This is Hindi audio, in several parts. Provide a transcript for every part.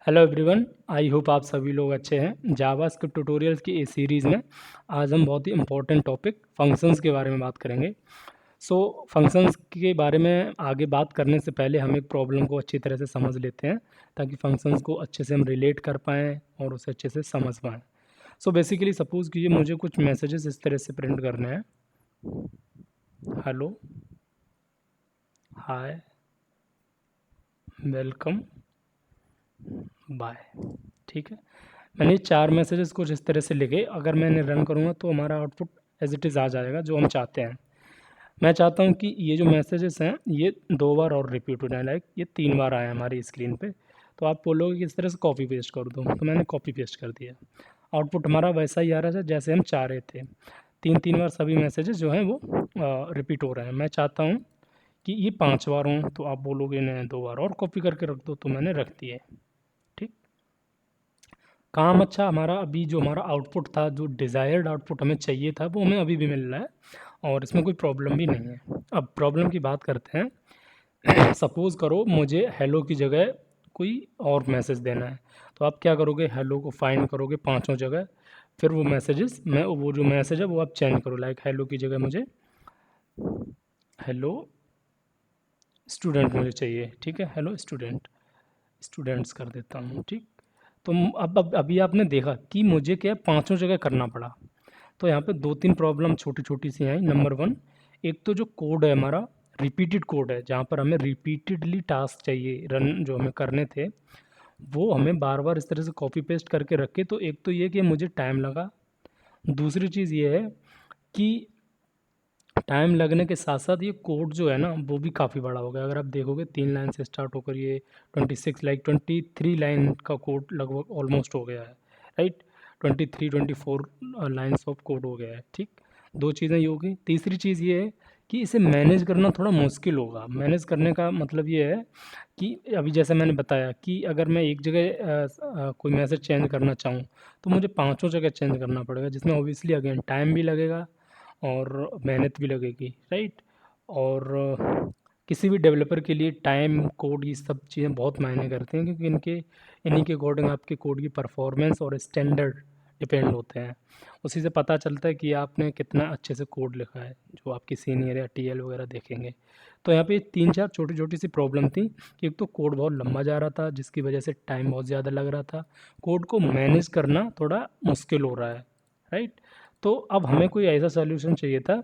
हेलो एवरीवन, आई होप आप सभी लोग अच्छे हैं। जावास्क्रिप्ट ट्यूटोरियल्स की इस सीरीज़ में आज हम बहुत ही इंपॉर्टेंट टॉपिक फंक्शंस के बारे में बात करेंगे। फंक्शंस के बारे में आगे बात करने से पहले हम एक प्रॉब्लम को अच्छी तरह से समझ लेते हैं ताकि फंक्शंस को अच्छे से हम रिलेट कर पाएँ और उसे अच्छे से समझ पाएँ। बेसिकली सपोज़ कीजिए मुझे कुछ मैसेजेस इस तरह से प्रिंट करने हैं। हेलो, हाय, वेलकम, बाय। ठीक है, मैंने 4 मैसेजेस कुछ इस तरह से लिखे। अगर मैं इन्हें रन करूँगा तो हमारा आउटपुट एज इट इज़ आ जाएगा जो हम चाहते हैं। मैं चाहता हूँ कि ये जो मैसेजेस हैं ये 2 बार और रिपीट हो जाए, लाइक ये 3 बार आए हमारी स्क्रीन पे। तो आप बोलोगे कि इस तरह से कॉपी पेस्ट कर दो, तो मैंने कॉपी पेस्ट कर दिया। आउटपुट हमारा वैसा ही आ रहा है जैसे हम चाह रहे थे। 3-3 बार सभी मैसेजेस जो हैं वो रिपीट हो रहे हैं। मैं चाहता हूँ कि ये 5 बार हों, तो आप बोलोगे इन्हें 2 बार और कॉपी करके रख दो, तो मैंने रख दिए। ठीक, काम अच्छा हमारा अभी जो हमारा आउटपुट था, जो डिज़ायर्ड आउटपुट हमें चाहिए था, वो हमें अभी भी मिल रहा है और इसमें कोई प्रॉब्लम भी नहीं है। अब प्रॉब्लम की बात करते हैं। सपोज़ करो मुझे हेलो की जगह कोई और मैसेज देना है, तो आप क्या करोगे, हेलो को फाइंड करोगे पांचों जगह, फिर वो मैसेजेस मैं वो जो मैसेज है वो आप चेंज करो। लाइक हेलो की जगह मुझे हेलो स्टूडेंट मुझे चाहिए। ठीक है, हेलो स्टूडेंट, स्टूडेंट्स कर देता हूँ। ठीक, तो अब अभी आपने देखा कि मुझे क्या पांचों जगह करना पड़ा। तो यहाँ पे 2-3 प्रॉब्लम छोटी छोटी सी आई। नंबर 1, एक तो जो कोड है हमारा रिपीटेड कोड है, जहाँ पर हमें रिपीटेडली टास्क चाहिए रन जो हमें करने थे, वो हमें बार बार इस तरह से कॉपी पेस्ट करके रखे। तो एक तो ये कि मुझे टाइम लगा। दूसरी चीज़ ये है कि टाइम लगने के साथ साथ ये कोड जो है ना वो भी काफ़ी बड़ा हो गया। अगर आप देखोगे 3 लाइन से स्टार्ट होकर ये 26 लाइक 23 लाइन का कोड लगभग ऑलमोस्ट हो गया है, राइट। 23-24 लाइन्स ऑफ कोड हो गया है। ठीक, दो चीज़ें ये हो गई। तीसरी चीज़ ये है कि इसे मैनेज करना थोड़ा मुश्किल होगा। मैनेज करने का मतलब ये है कि अभी जैसे मैंने बताया कि अगर मैं एक जगह कोई मैसेज चेंज करना चाहूँ तो मुझे पांचों जगह चेंज करना पड़ेगा, जिसमें ऑब्वियसली अगेन टाइम भी लगेगा और मेहनत भी लगेगी, राइट। और किसी भी डेवलपर के लिए टाइम, कोड, ये सब चीज़ें बहुत मायने करती हैं, क्योंकि इन्हीं के अकॉर्डिंग आपके कोड की परफॉर्मेंस और स्टैंडर्ड डिपेंड होते हैं। उसी से पता चलता है कि आपने कितना अच्छे से कोड लिखा है, जो आपके सीनियर या टीएल वगैरह देखेंगे। तो यहाँ पे 3-4 छोटी छोटी सी प्रॉब्लम थी कि एक तो कोड बहुत लंबा जा रहा था, जिसकी वजह से टाइम बहुत ज़्यादा लग रहा था। कोड को मैनेज करना थोड़ा मुश्किल हो रहा है, राइट। तो अब हमें कोई ऐसा सॉल्यूशन चाहिए था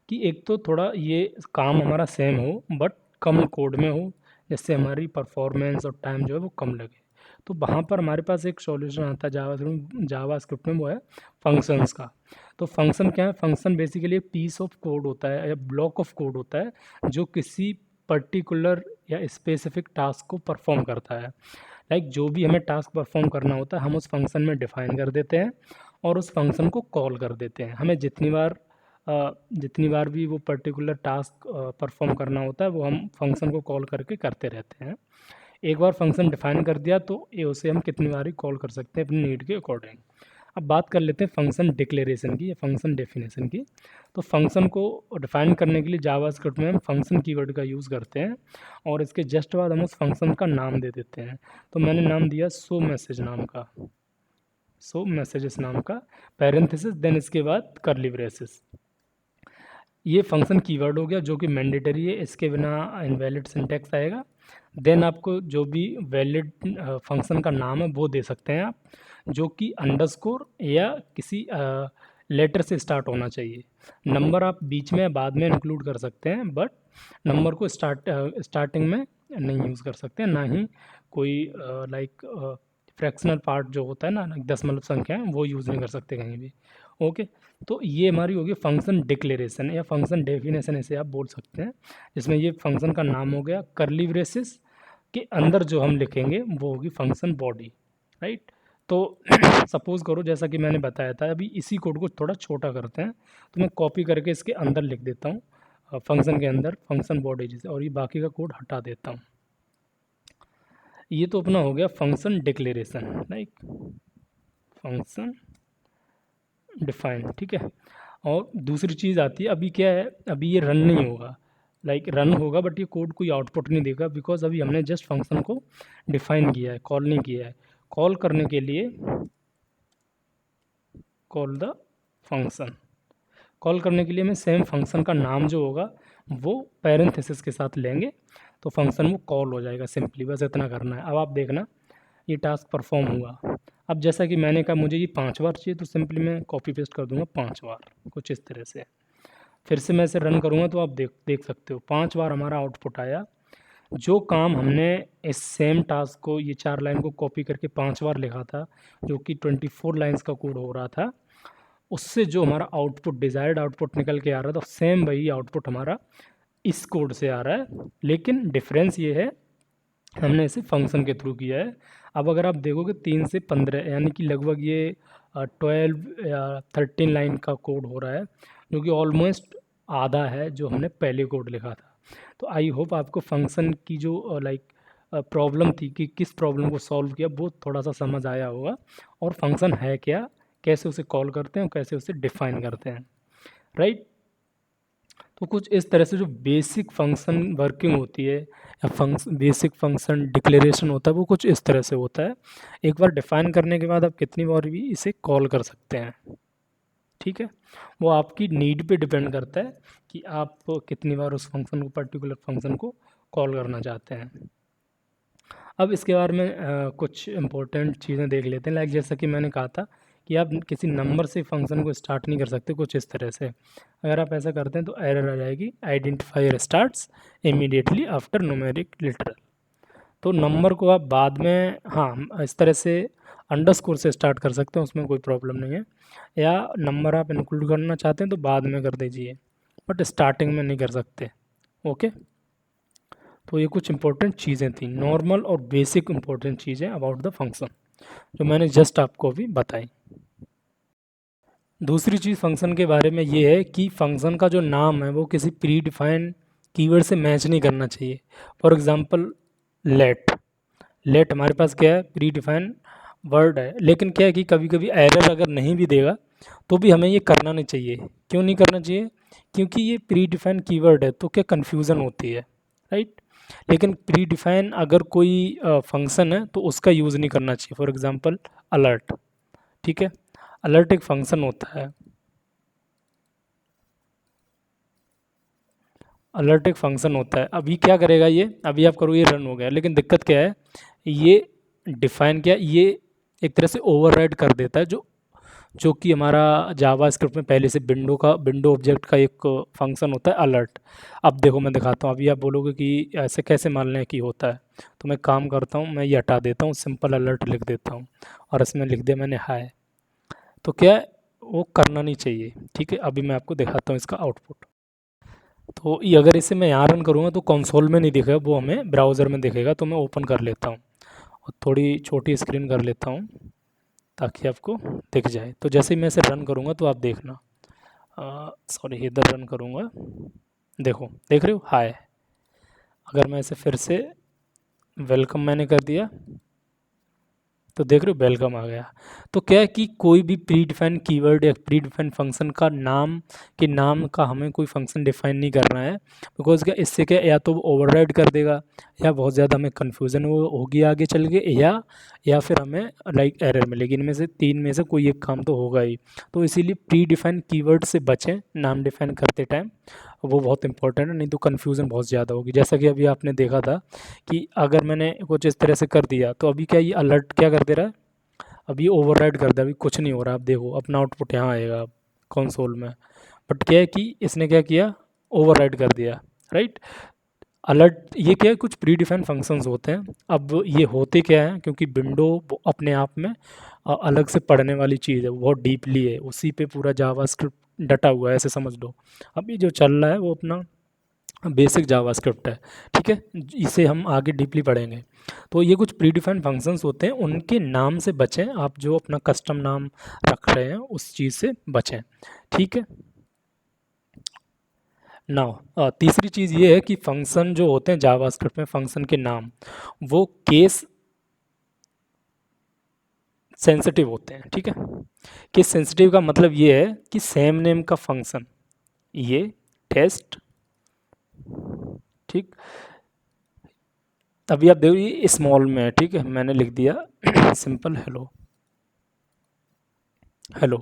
कि एक तो थोड़ा ये काम हमारा सेम हो बट कम कोड में हो, जिससे हमारी परफॉर्मेंस और टाइम जो है वो कम लगे। तो वहाँ पर हमारे पास एक सॉल्यूशन आता है जावास्क्रिप्ट में, वो है फंक्शंस का। तो फंक्शन क्या है? फंक्शन बेसिकली एक पीस ऑफ कोड होता है या ब्लॉक ऑफ कोड होता है जो किसी पर्टिकुलर या स्पेसिफिक टास्क को परफॉर्म करता है। लाइक जो भी हमें टास्क परफॉर्म करना होता है हम उस फंक्शन में डिफाइन कर देते हैं और उस फंक्शन को कॉल कर देते हैं। हमें जितनी बार भी वो पर्टिकुलर टास्क परफॉर्म करना होता है वो हम फंक्शन को कॉल करके करते रहते हैं। एक बार फंक्शन डिफाइन कर दिया तो ये उसे हम कितनी बार ही कॉल कर सकते हैं अपनी नीड के अकॉर्डिंग। अब बात कर लेते हैं फंक्शन डिक्लेरेशन की या फंक्शन डेफिनेशन की। तो फंक्शन को डिफाइन करने के लिए जावास्क्रिप्ट में हम फंक्शन कीवर्ड का यूज़ करते हैं और इसके जस्ट बाद हम उस फंक्शन का नाम दे देते हैं। तो मैंने नाम दिया शो मैसेज नाम का, शो मैसेजेस नाम का, पैरेंथेसिस, देन इसके बाद कर्ली ब्रेसेस। ये फंक्शन कीवर्ड हो गया जो कि मैंडेटरी है, इसके बिना इनवैलिड सिंटैक्स आएगा। देन आपको जो भी वैलिड फंक्शन का नाम है वो दे सकते हैं आप, जो कि अंडरस्कोर या किसी लेटर से स्टार्ट होना चाहिए। नंबर आप बीच में बाद में इंक्लूड कर सकते हैं, बट नंबर को स्टार्टिंग में नहीं यूज़ कर सकते, ना ही कोई लाइक फ्रैक्शनल पार्ट जो होता है ना, दशमलव संख्या है, वो यूज़ नहीं कर सकते कहीं भी। ओके, तो ये हमारी होगी फंक्शन डिक्लेरेशन या फंक्शन डेफिनेशन, ऐसे आप बोल सकते हैं, जिसमें ये फंक्शन का नाम हो गया। कर्ली ब्रेसेस के अंदर जो हम लिखेंगे वो होगी फंक्शन बॉडी, राइट। तो सपोज़ करो जैसा कि मैंने बताया था, अभी इसी कोड को थोड़ा छोटा करते हैं, तो मैं कॉपी करके इसके अंदर लिख देता हूँ फंक्शन के अंदर फंक्शन बॉडी जैसे, और ये बाकी का कोड हटा देता हूँ। ये तो अपना हो गया function declaration, like function define, ठीक है। और दूसरी चीज़ आती है, अभी क्या है, अभी ये रन नहीं होगा, लाइक रन होगा बट ये कोड कोई आउटपुट नहीं देगा, बिकॉज अभी हमने जस्ट फंक्शन को डिफाइन किया है, कॉल नहीं किया है। कॉल करने के लिए कॉल द फंक्शन, कॉल करने के लिए मैं सेम फंक्शन का नाम जो होगा वो पैरेंथेसिस के साथ लेंगे तो फंक्शन वो कॉल हो जाएगा सिंपली, बस इतना करना है। अब आप देखना ये टास्क परफॉर्म हुआ। अब जैसा कि मैंने कहा मुझे ये 5 बार चाहिए तो सिंपली मैं कॉपी पेस्ट कर दूंगा 5 बार, कुछ इस तरह से। फिर से मैं इसे रन करूँगा तो आप देख सकते हो 5 बार हमारा आउटपुट आया। जो काम हमने इस सेम टास्क को, ये 4 लाइन को कॉपी करके 5 बार लिखा था, जो कि 24 लाइन्स का कोड हो रहा था, उससे जो हमारा आउटपुट, डिज़ायर्ड आउटपुट निकल के आ रहा था, सेम वही आउटपुट हमारा इस कोड से आ रहा है। लेकिन डिफरेंस ये है हमने इसे फंक्शन के थ्रू किया है। अब अगर आप देखोगे 3 से 15 यानी कि लगभग ये 12 या 13 लाइन का कोड हो रहा है, जो कि ऑलमोस्ट आधा है जो हमने पहले कोड लिखा था। तो आई होप आपको फंक्शन की जो प्रॉब्लम थी कि किस प्रॉब्लम को सॉल्व किया वो थोड़ा सा समझ आया होगा, और फंक्शन है क्या, कैसे उसे कॉल करते हैं और कैसे उसे डिफाइन करते हैं, राइट। तो कुछ इस तरह से जो बेसिक फंक्शन वर्किंग होती है या बेसिक फंक्शन डिक्लेरेशन होता है वो कुछ इस तरह से होता है। एक बार डिफाइन करने के बाद आप कितनी बार भी इसे कॉल कर सकते हैं, ठीक है। वो आपकी नीड पे डिपेंड करता है कि आप कितनी बार उस फंक्शन को, पर्टिकुलर फंक्शन को कॉल करना चाहते हैं। अब इसके बारे में कुछ इंपॉर्टेंट चीज़ें देख लेते हैं। लाइक जैसा कि मैंने कहा था कि आप किसी नंबर से फंक्शन को स्टार्ट नहीं कर सकते, कुछ इस तरह से। अगर आप ऐसा करते हैं तो एरर आ जाएगी, identifier starts immediately after numeric literal. तो नंबर को आप बाद में, हाँ, इस तरह से अंडरस्कोर से स्टार्ट कर सकते हैं, उसमें कोई प्रॉब्लम नहीं है। या नंबर आप इंक्लूड करना चाहते हैं तो बाद में कर दीजिए, बट स्टार्टिंग में नहीं कर सकते, ओके। तो ये कुछ इंपॉर्टेंट चीज़ें थी, नॉर्मल और बेसिक इंपॉर्टेंट चीज़ें अबाउट द फंक्शन, जो मैंने जस्ट आपको अभी बताई। दूसरी चीज़ फंक्शन के बारे में ये है कि फंक्शन का जो नाम है वो किसी प्री डिफाइंड कीवर्ड से मैच नहीं करना चाहिए। फॉर एग्जांपल लेट, लेट हमारे पास क्या है, प्री डिफाइंड वर्ड है, लेकिन क्या है कि कभी कभी एरर अगर नहीं भी देगा तो भी हमें ये करना नहीं चाहिए। क्यों नहीं करना चाहिए? क्योंकि ये प्री डिफाइंड कीवर्ड है तो क्या कन्फ्यूज़न होती है, राइट। लेकिन प्री डिफाइन अगर कोई फंक्शन है तो उसका यूज़ नहीं करना चाहिए। फॉर एग्जांपल अलर्ट, ठीक है, अलर्ट एक फंक्शन होता है, अलर्ट एक फंक्शन होता है। अभी क्या करेगा ये, अभी आप करो ये रन हो गया, लेकिन दिक्कत क्या है, ये डिफाइन क्या, ये एक तरह से ओवरराइड कर देता है जो कि हमारा जावा स्क्रिप्ट में पहले से विंडो ऑब्जेक्ट का एक फंक्शन होता है अलर्ट। अब देखो मैं दिखाता हूँ, अभी आप बोलोगे कि ऐसे कैसे मान लें कि होता है, तो मैं काम करता हूँ, मैं ये हटा देता हूँ, सिंपल अलर्ट लिख देता हूँ और इसमें लिख दिया मैंने हाय। तो क्या है, वो करना नहीं चाहिए, ठीक है। अभी मैं आपको दिखाता हूँ इसका आउटपुट। तो ये अगर इसे मैं यहाँ रन करूँगा तो कंसोल में नहीं दिखेगा, वो हमें ब्राउज़र में दिखेगा। तो मैं ओपन कर लेता हूँ और थोड़ी छोटी स्क्रीन कर लेता हूँ ताकि आपको दिख जाए। तो जैसे ही मैं इसे रन करूँगा तो आप देखना, सॉरी इधर रन करूँगा, देखो देख रहे हो हाय। अगर मैं इसे फिर से वेलकम मैंने कर दिया तो देख रहे हो वेलकम आ गया। तो क्या है कि कोई भी प्री डिफाइंड कीवर्ड या प्री डिफाइंड फंक्शन का नाम का हमें कोई फंक्शन डिफाइन नहीं करना है, बिकॉज क्या इससे क्या, या तो ओवरराइड कर देगा या बहुत ज़्यादा हमें कन्फ्यूज़न होगी आगे चल के, या फिर हमें लाइक एरर मिलेगी। इनमें से 3 में से कोई एक काम तो होगा ही। तो इसीलिए प्री डिफाइंड कीवर्ड से बचें नाम डिफाइन करते टाइम, वो बहुत इंपॉर्टेंट है, नहीं तो कन्फ्यूज़न बहुत ज़्यादा होगी। जैसा कि अभी आपने देखा था कि अगर मैंने कुछ इस तरह से कर दिया तो अभी क्या ये अलर्ट क्या कर दे रहा है, अभी ओवरराइड कर दिया, अभी कुछ नहीं हो रहा। आप देखो अपना आउटपुट यहाँ आएगा कंसोल में, बट क्या है कि इसने क्या किया, ओवरराइड कर दिया, राइट। अलर्ट ये क्या है, कुछ प्री डिफाइंड फंक्शंस होते हैं। अब ये होते क्या है, क्योंकि विंडो अपने आप में अलग से पढ़ने वाली चीज़ है, बहुत डीपली है, उसी पे पूरा जावास्क्रिप्ट डटा हुआ है, ऐसे समझ लो। अभी जो चल रहा है वो अपना बेसिक जावास्क्रिप्ट है, ठीक है, इसे हम आगे डीपली पढ़ेंगे। तो ये कुछ प्री डिफाइंड फंक्शंस होते हैं, उनके नाम से बचें, आप जो अपना कस्टम नाम रख रहे हैं उस चीज़ से बचें, ठीक है। नाउ तीसरी चीज़ ये है कि फंक्शन जो होते हैं जावास्क्रिप्ट में, फंक्शन के नाम वो केस सेंसिटिव होते हैं, ठीक है। केस सेंसिटिव का मतलब ये है कि सेम नेम का फंक्शन, ये टेस्ट, ठीक, अभी आप देखिए स्मॉल में है, ठीक है, मैंने लिख दिया simple hello. Hello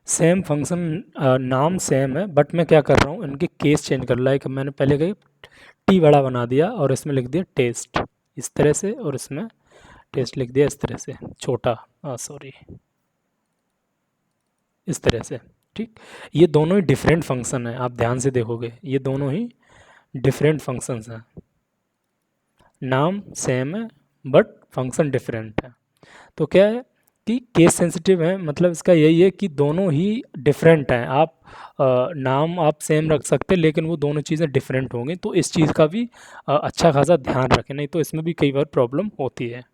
same function, नाम सेम है बट मैं क्या कर रहा हूँ, इनके केस चेंज कर, लाइक मैंने पहले कही टी बड़ा बना दिया और इसमें लिख दिया टेस्ट इस तरह से, और इसमें टेस्ट लिख दिया इस तरह से छोटा, सॉरी इस तरह से, ठीक। ये दोनों ही डिफरेंट फंक्शन है, आप ध्यान से देखोगे ये दोनों ही डिफरेंट फंक्शंस हैं, नाम सेम है बट फंक्शन डिफरेंट है। तो क्या है कि केस सेंसिटिव है, मतलब इसका यही है कि दोनों ही डिफरेंट हैं। आप नाम आप सेम रख सकते हैं लेकिन वो दोनों चीज़ें डिफरेंट होंगी, तो इस चीज़ का भी अच्छा खासा ध्यान रखें, नहीं तो इसमें भी कई बार प्रॉब्लम होती है।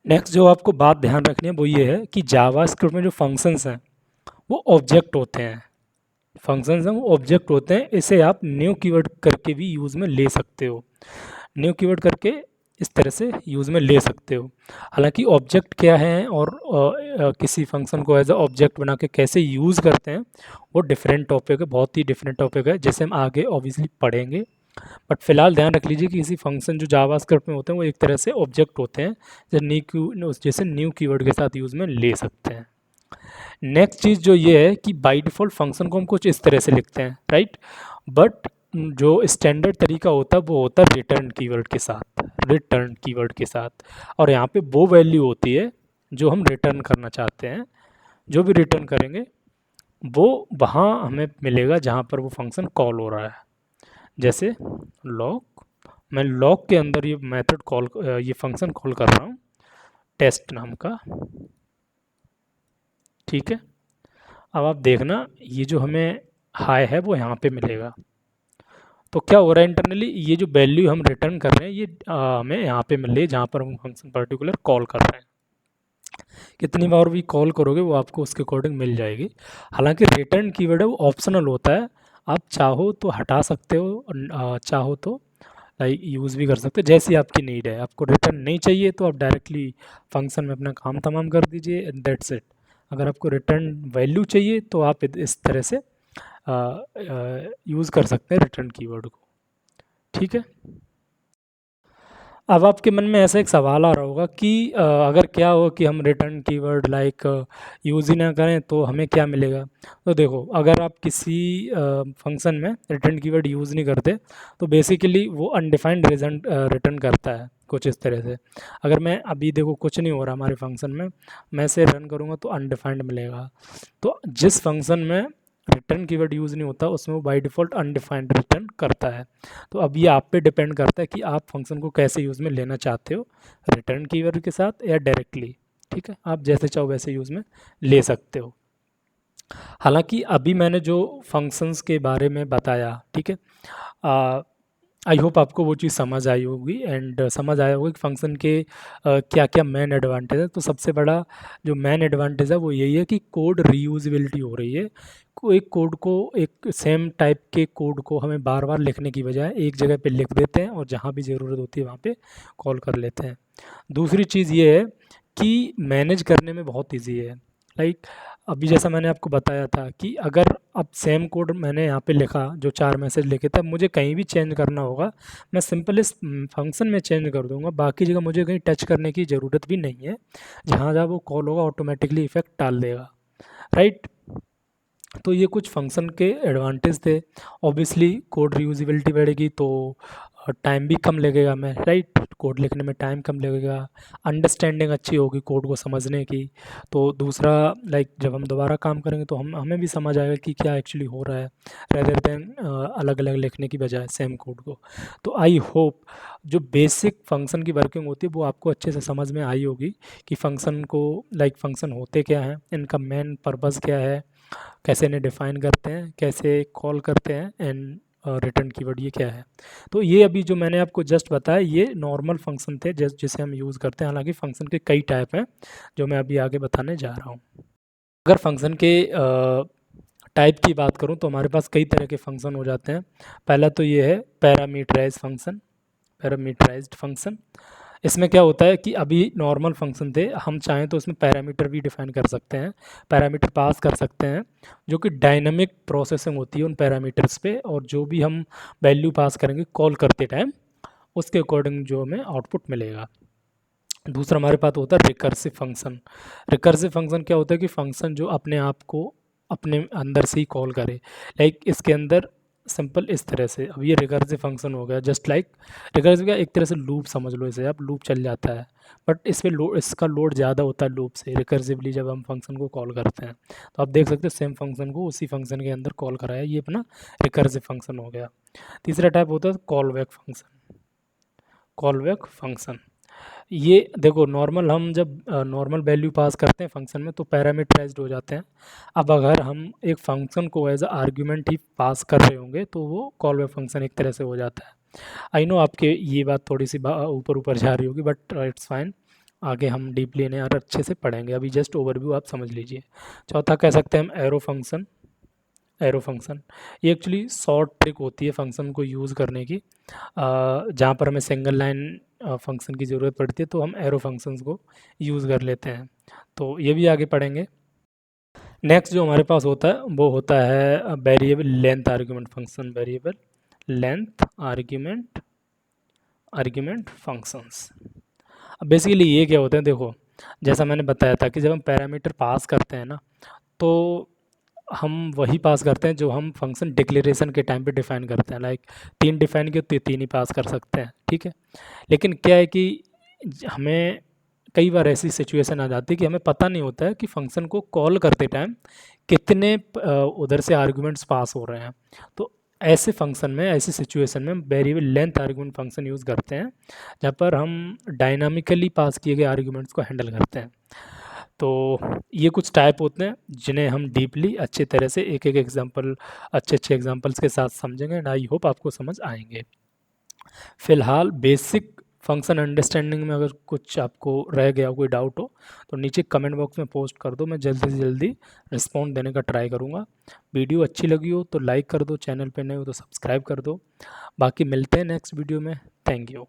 नेक्स्ट जो आपको बात ध्यान रखनी है वो ये है कि जावास्क्रिप्ट में जो फंक्शंस हैं वो ऑब्जेक्ट होते हैं, फंक्शंस हैं वो ऑब्जेक्ट होते हैं, इसे आप न्यू कीवर्ड करके भी यूज़ में ले सकते हो, न्यू कीवर्ड करके इस तरह से यूज़ में ले सकते हो। हालांकि ऑब्जेक्ट क्या है और किसी फंक्शन को एज अ ऑब्जेक्ट बना के कैसे यूज़ करते हैं वो डिफरेंट टॉपिक है, बहुत ही डिफरेंट टॉपिक है, जैसे हम आगे ऑब्वियसली पढ़ेंगे। बट फिलहाल ध्यान रख लीजिए कि किसी फंक्शन जो जावास्क्रिप्ट में होते हैं वो एक तरह से ऑब्जेक्ट होते हैं, जैसे न्यू कीवर्ड के साथ यूज़ में ले सकते हैं। नेक्स्ट चीज़ जो ये है कि बाय डिफ़ॉल्ट फंक्शन को हम कुछ इस तरह से लिखते हैं, राइट, बट जो स्टैंडर्ड तरीका होता है वो होता है रिटर्न कीवर्ड के साथ, रिटर्न कीवर्ड के साथ, और यहाँ पे वो वैल्यू होती है जो हम रिटर्न करना चाहते हैं, जो भी रिटर्न करेंगे वो वहाँ हमें मिलेगा जहाँ पर वो फंक्शन कॉल हो रहा है। जैसे लॉग, मैं लॉग के अंदर ये मेथड कॉल, ये फंक्शन कॉल कर रहा हूँ टेस्ट नाम का, ठीक है। अब आप देखना ये जो हमें हाई है वो यहाँ पे मिलेगा, तो क्या हो रहा है इंटरनली ये जो वैल्यू हम रिटर्न कर रहे हैं ये हमें यहाँ पे मिल रही है जहाँ पर हम फंक्शन पर्टिकुलर कॉल कर रहे हैं। कितनी बार भी कॉल करोगे वो आपको उसके अकॉर्डिंग मिल जाएगी। हालांकि रिटर्न कीवर्ड है वो ऑप्शनल होता है, आप चाहो तो हटा सकते हो और चाहो तो लाइक यूज़ भी कर सकते हो, जैसी आपकी नीड है। आपको रिटर्न नहीं चाहिए तो आप डायरेक्टली फंक्शन में अपना काम तमाम कर दीजिए एंड दैट्स इट। अगर आपको रिटर्न वैल्यू चाहिए तो आप इस तरह से यूज़ कर सकते हैं रिटर्न कीवर्ड को, ठीक है। अब आपके मन में ऐसा एक सवाल आ रहा होगा कि अगर क्या हो कि हम रिटर्न कीवर्ड लाइक यूज़ ही ना करें तो हमें क्या मिलेगा। तो देखो अगर आप किसी फंक्शन में रिटर्न कीवर्ड यूज़ नहीं करते तो बेसिकली वो अनडिफाइंड रिजल्ट रिटर्न करता है कुछ इस तरह से। अगर मैं अभी देखो कुछ नहीं हो रहा हमारे फंक्शन में, मैं इसे रन करूँगा तो अनडिफाइंड मिलेगा। तो जिस फंक्शन में रिटर्न कीवर्ड यूज़ नहीं होता उसमें वो बाय डिफ़ॉल्ट अनडिफाइंड रिटर्न करता है। तो अब ये आप पे डिपेंड करता है कि आप फंक्शन को कैसे यूज़ में लेना चाहते हो, रिटर्न कीवर्ड के साथ या डायरेक्टली, ठीक है। आप जैसे चाहो वैसे यूज़ में ले सकते हो। हालांकि अभी मैंने जो फंक्शंस के बारे में बताया, ठीक है, आई होप आपको वो चीज़ समझ आई होगी एंड समझ आया होगा कि फंक्शन के क्या क्या मेन एडवांटेज है। तो सबसे बड़ा जो मेन एडवांटेज है वो यही है कि कोड रीयूजेबिलिटी हो रही है। एक कोड को, एक सेम टाइप के कोड को हमें बार बार लिखने की बजाय एक जगह पे लिख देते हैं और जहाँ भी ज़रूरत होती है वहाँ पे कॉल कर लेते हैं। दूसरी चीज़ ये है कि मैनेज करने में बहुत ईजी है। लाइक अभी जैसा मैंने आपको बताया था कि अगर अब सेम कोड मैंने यहाँ पे लिखा, जो 4 मैसेज लिखे थे, अब मुझे कहीं भी चेंज करना होगा मैं सिंपल इस फंक्शन में चेंज कर दूंगा, बाकी जगह मुझे कहीं टच करने की ज़रूरत भी नहीं है। जहाँ जहाँ वो कॉल होगा ऑटोमेटिकली इफेक्ट डाल देगा, राइट। तो ये कुछ फंक्शन के एडवांटेज थे। ऑब्वियसली कोड रीयूजेबिलिटी बढ़ेगी तो टाइम भी कम लगेगा हमें, राइट, कोड लिखने में टाइम कम लगेगा, अंडरस्टैंडिंग अच्छी होगी कोड को समझने की। तो दूसरा लाइक जब हम दोबारा काम करेंगे तो हमें भी समझ आएगा कि क्या एक्चुअली हो रहा है, रेदर देन अलग अलग लिखने की बजाय सेम कोड को। तो आई होप जो बेसिक फंक्शन की वर्किंग होती है वो आपको अच्छे से समझ में आई होगी कि फंक्शन को, लाइक फंक्शन होते क्या हैं, इनका मेन पर्पज़ क्या है, कैसे इन्हें डिफ़ाइन करते हैं, कैसे कॉल करते हैं एंड रिटर्न कीवर्ड ये क्या है। तो ये अभी जो मैंने आपको जस्ट बताया ये नॉर्मल फंक्शन थे जिसे हम यूज़ करते हैं। हालांकि फंक्शन के कई टाइप हैं जो मैं अभी आगे बताने जा रहा हूँ। अगर फंक्शन के टाइप की बात करूँ तो हमारे पास कई तरह के फंक्शन हो जाते हैं। पहला तो ये है पैरामीटराइज्ड फंक्शन, पैरामीटराइज्ड फंक्शन। इसमें क्या होता है कि अभी नॉर्मल फंक्शन थे, हम चाहें तो उसमें पैरामीटर भी डिफाइन कर सकते हैं, पैरामीटर पास कर सकते हैं, जो कि डायनामिक प्रोसेसिंग होती है उन पैरामीटर्स पे, और जो भी हम वैल्यू पास करेंगे कॉल करते टाइम उसके अकॉर्डिंग जो हमें आउटपुट मिलेगा। दूसरा हमारे पास होता है रिकर्सिव फंक्शन। रिकर्सिव फंक्शन क्या होता है कि फंक्शन जो अपने आप को अपने अंदर से ही कॉल करे। लाइक इसके अंदर सिंपल इस तरह से, अब ये रिकर्सिव फंक्शन हो गया, जस्ट लाइक रिकर्सिव का एक तरह से लूप समझ लो इसे आप, लूप चल जाता है, बट इस पर इसका लोड ज़्यादा होता है लूप से रिकर्सिवली जब हम फंक्शन को कॉल करते हैं। तो आप देख सकते हो सेम फंक्शन को उसी फंक्शन के अंदर कॉल कराया, ये अपना रिकर्सिव फंक्शन हो गया। तीसरा टाइप होता है call back function. Call back function ये देखो, नॉर्मल हम जब नॉर्मल वैल्यू पास करते हैं फंक्शन में तो पैरामीटराइज्ड हो जाते हैं। अब अगर हम एक फंक्शन को एज आर्ग्यूमेंट ही पास कर रहे होंगे तो वो कॉल बैक फंक्शन एक तरह से हो जाता है। आई नो आपके ये बात थोड़ी सी ऊपर ऊपर जा रही होगी, बट इट्स फाइन, आगे हम डीपली इन्हें और अच्छे से पढ़ेंगे, अभी जस्ट ओवरव्यू आप समझ लीजिए। चौथा कह सकते हैं हम एरो फंक्शन। एरो फंक्शन ये एक्चुअली शॉर्ट ट्रिक होती है फंक्शन को यूज़ करने की, जहाँ पर हमें सिंगल लाइन फंक्शन की ज़रूरत पड़ती है तो हम एरो फंक्शंस को यूज़ कर लेते हैं, तो ये भी आगे पढ़ेंगे। नेक्स्ट जो हमारे पास होता है वो होता है variable length argument function. Variable length argument functions. अब बेसिकली ये क्या होते हैं, देखो जैसा मैंने बताया था कि जब हम पैरामीटर पास करते हैं ना, तो हम वही पास करते हैं जो हम फंक्शन डिक्लेरेशन के टाइम पे डिफ़ाइन करते हैं। लाइक 3 डिफ़ाइन किए तो 3 ही पास कर सकते हैं, ठीक है। लेकिन क्या है कि हमें कई बार ऐसी सिचुएशन आ जाती है कि हमें पता नहीं होता है कि फंक्शन को कॉल करते टाइम कितने उधर से आर्ग्यूमेंट्स पास हो रहे हैं। तो ऐसे फंक्शन में, ऐसी सिचुएशन में variable length argument function use करते हैं, जहाँ पर हम डायनामिकली पास किए गए आर्ग्यूमेंट्स को हैंडल करते हैं। तो ये कुछ टाइप होते हैं जिन्हें हम डीपली अच्छे तरह से एक एक एग्जांपल, अच्छे अच्छे एग्जांपल्स के साथ समझेंगे एंड आई होप आपको समझ आएंगे। फिलहाल बेसिक फंक्शन अंडरस्टैंडिंग में अगर कुछ आपको रह गया, कोई डाउट हो तो नीचे कमेंट बॉक्स में पोस्ट कर दो, मैं जल्दी से जल्दी रिस्पॉन्ड देने का ट्राई करूँगा। वीडियो अच्छी लगी हो तो लाइक कर दो, चैनल पे नए हो तो सब्सक्राइब कर दो। बाकी मिलते हैं नेक्स्ट वीडियो में। Thank you.